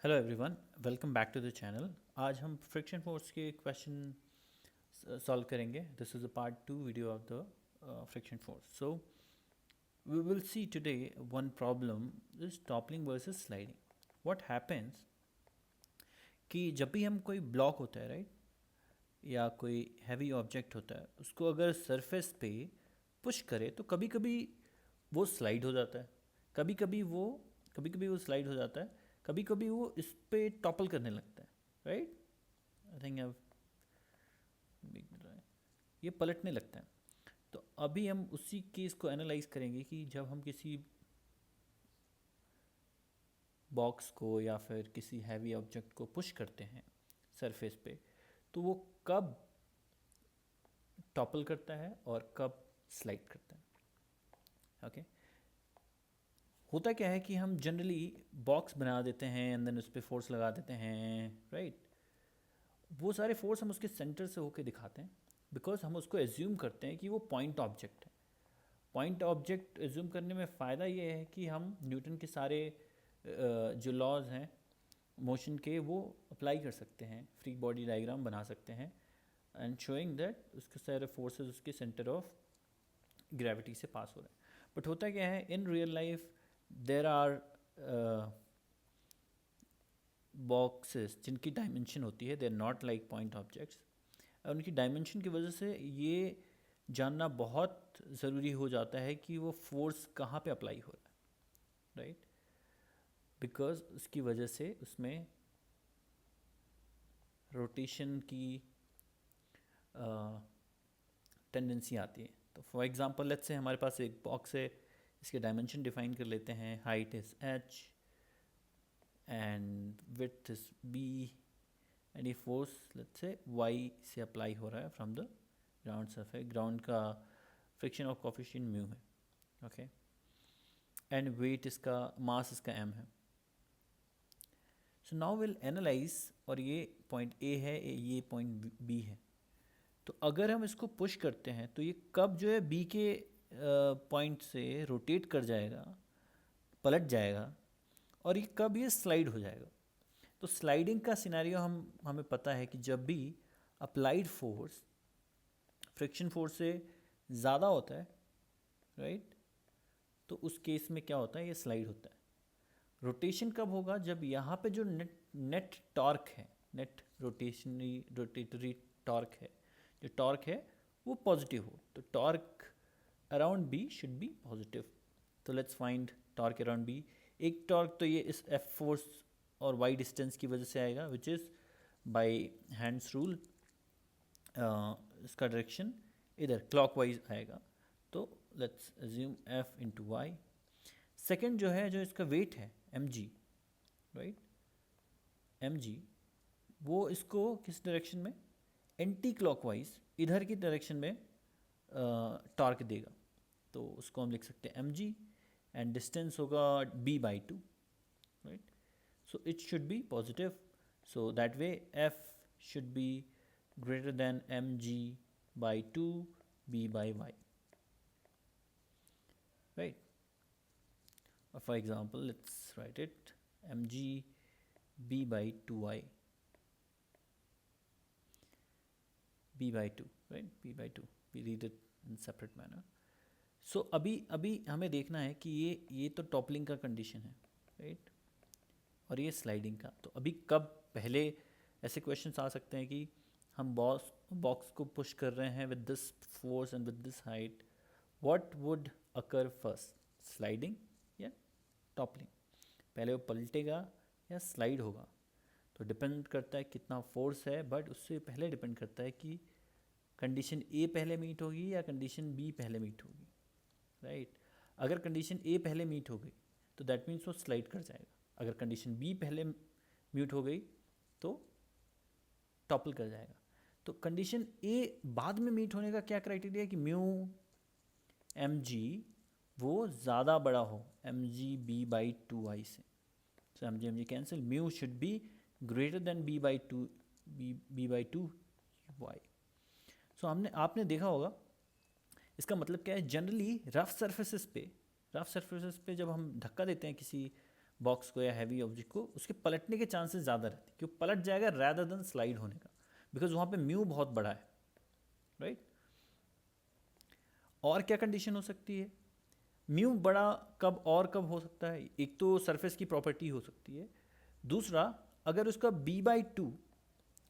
Hello everyone, welcome back to the channel. आज हम friction force के क्वेश्चन सॉल्व करेंगे। This is a part 2 video of the friction force. So we will see today one problem is toppling versus sliding. What happens कि जब भी हम कोई block होता है राइट, या कोई हैवी ऑब्जेक्ट होता है, उसको अगर सरफेस पे पुश करे तो कभी कभी वो स्लाइड हो जाता है, कभी कभी वो स्लाइड हो जाता है, कभी कभी वो इस पे टॉपल करने लगता है राइट। आई थिंक ये पलटने लगता है। तो अभी हम उसी केस को एनालाइज करेंगे कि जब हम किसी बॉक्स को या फिर किसी हैवी ऑब्जेक्ट को पुश करते हैं सरफेस पे, तो वो कब टॉपल करता है और कब स्लाइड करता है। ओके होता क्या है कि हम जनरली बॉक्स बना देते हैं एंड देन उस पर फोर्स लगा देते हैं राइट। वो सारे फोर्स हम उसके सेंटर से होके दिखाते हैं बिकॉज हम उसको एज्यूम करते हैं कि वो पॉइंट ऑब्जेक्ट है। पॉइंट ऑब्जेक्ट एज्यूम करने में फ़ायदा ये है कि हम न्यूटन के सारे जो लॉज हैं मोशन के वो अप्लाई कर सकते हैं, फ्री बॉडी डायग्राम बना सकते हैं एंड शोइंग दैट उसके सारे फोर्सेस उसके सेंटर ऑफ ग्रेविटी से पास हो रहे हैं। बट होता क्या है in real life, there are boxes जिनकी डायमेंशन होती है, they are not like point objects. और उनकी डायमेंशन की वजह से ये जानना बहुत ज़रूरी हो जाता है कि वो फोर्स कहाँ पे अप्लाई हो रहा है राइट। बिकॉज उसकी वजह से उसमें रोटेशन की टेंडेंसी आती है। तो फॉर एग्जांपल लेट्स से हमारे पास एक बॉक्स है, इसके डायमेंशन डिफाइन कर लेते हैं। Height is h and width is b and ये फोर्स लेट्स से y से अप्लाई हो रहा है from the ground surface. Ground का फ्रिक्शन ऑफ कोफिशिएंट म्यू है ओके एंड वेट इसका मास इसका m है। सो नाउ विल एनालाइज, और ये पॉइंट A है, ये पॉइंट B है। तो अगर हम इसको पुश करते हैं तो ये कब जो है B के पॉइंट से रोटेट कर जाएगा, पलट जाएगा, और ये कब ये स्लाइड हो जाएगा। तो स्लाइडिंग का सिनेरियो हमें पता है कि जब भी अप्लाइड फोर्स फ्रिक्शन फोर्स से ज़्यादा होता है राइट, तो उस केस में क्या होता है, ये स्लाइड होता है। रोटेशन कब होगा, जब यहाँ पे जो नेट टॉर्क है, नेट रोटेटरी टॉर्क है, जो टॉर्क है वो पॉजिटिव हो। तो torque around B should be positive. तो let's find torque around B. एक टॉर्क तो ये इस एफ फोर्स और वाई डिस्टेंस की वजह से आएगा which is by hands rule. इसका डायरेक्शन इधर क्लॉकवाइज आएगा। तो let's assume F into Y. Second जो है, जो इसका वेट है M G right, M G, वो इसको किस डायरेक्शन में, एंटी क्लॉकवाइज इधर की डायरेक्शन में टॉर्क देगा। तो उसको हम लिख सकते हैं एम जी एंड डिस्टेंस होगा b by two right. So it should be positive, so that way f should be greater than mg by 2 b by y right. For example, let's write it mg b by 2y, b by 2 right, b by 2, we read it in separate manner. So अभी अभी हमें देखना है कि ये तो toppling का condition है राइट, और ये स्लाइडिंग का। तो अभी कब पहले ऐसे क्वेश्चंस आ सकते हैं कि हम बॉक्स को पुश कर रहे हैं with this force and with this height, what would occur first, sliding या टॉपलिंग। पहले वो पलटेगा या स्लाइड होगा, तो डिपेंड करता है कितना फोर्स है, बट उससे पहले डिपेंड करता है कि कंडीशन ए पहले मीट होगी या कंडीशन बी पहले मीट होगी राइट। अगर कंडीशन ए पहले मीट हो गई तो दैट मीन्स वो स्लाइड कर जाएगा। अगर कंडीशन बी पहले म्यूट हो गई तो टॉपल कर जाएगा। तो कंडीशन ए बाद में मीट होने का क्या क्राइटेरिया है कि म्यू एम जी वो ज़्यादा बड़ा हो M G B by two I से। So M G cancel, mu should be greater than B by two, B by two Y. So आपने देखा होगा इसका मतलब क्या है। जनरली रफ सरफेसेस पे जब हम धक्का देते हैं किसी बॉक्स को या हैवी ऑब्जेक्ट को, उसके पलटने के चांसेस ज़्यादा रहते हैं, क्यों पलट जाएगा रैदर देन स्लाइड होने का, बिकॉज वहाँ पे म्यू बहुत बड़ा है, राइट। और क्या कंडीशन हो सकती है, म्यू बड़ा कब और कब हो सकता है, एक तो सरफेस की प्रॉपर्टी हो सकती है, दूसरा अगर उसका b/2,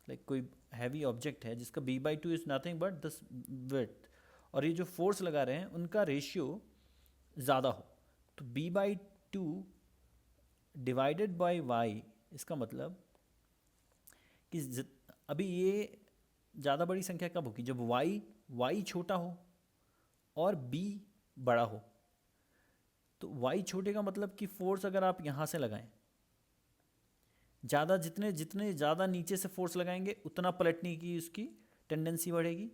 लाइक कोई हैवी ऑब्जेक्ट है जिसका b/2 is nothing but this width, और ये जो फोर्स लगा रहे हैं उनका रेशियो ज़्यादा हो, तो b/2 डिवाइडेड बाय y, इसका मतलब कि अभी ये ज़्यादा बड़ी संख्या कब होगी, जब y छोटा हो और b बड़ा हो। तो y छोटे का मतलब कि फोर्स अगर आप यहाँ से लगाएं, ज़्यादा जितने जितने ज़्यादा नीचे से फोर्स लगाएंगे उतना पलटने की उसकी टेंडेंसी बढ़ेगी,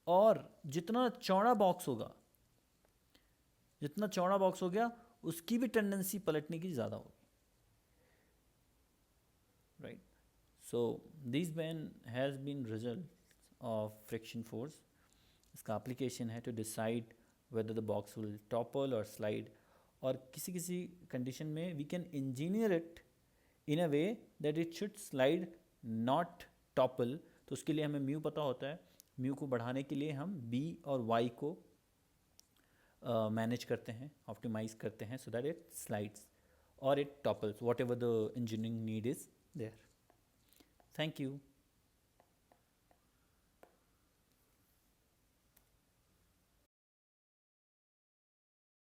और जितना चौड़ा बॉक्स होगा, जितना चौड़ा बॉक्स हो गया उसकी भी टेंडेंसी पलटने की ज़्यादा होगी, right. So this ban has been result of friction force. इसका एप्लीकेशन है to decide whether the box will topple और स्लाइड, और किसी किसी कंडीशन में we can engineer it in a way that it should slide not topple. तो उसके लिए हमें म्यू पता होता है, म्यू को बढ़ाने के लिए हम b और y को मैनेज करते हैं, ऑप्टिमाइज करते हैं, सो दैट इट स्लाइड्स और it topples, whatever the engineering need is there. Thank you.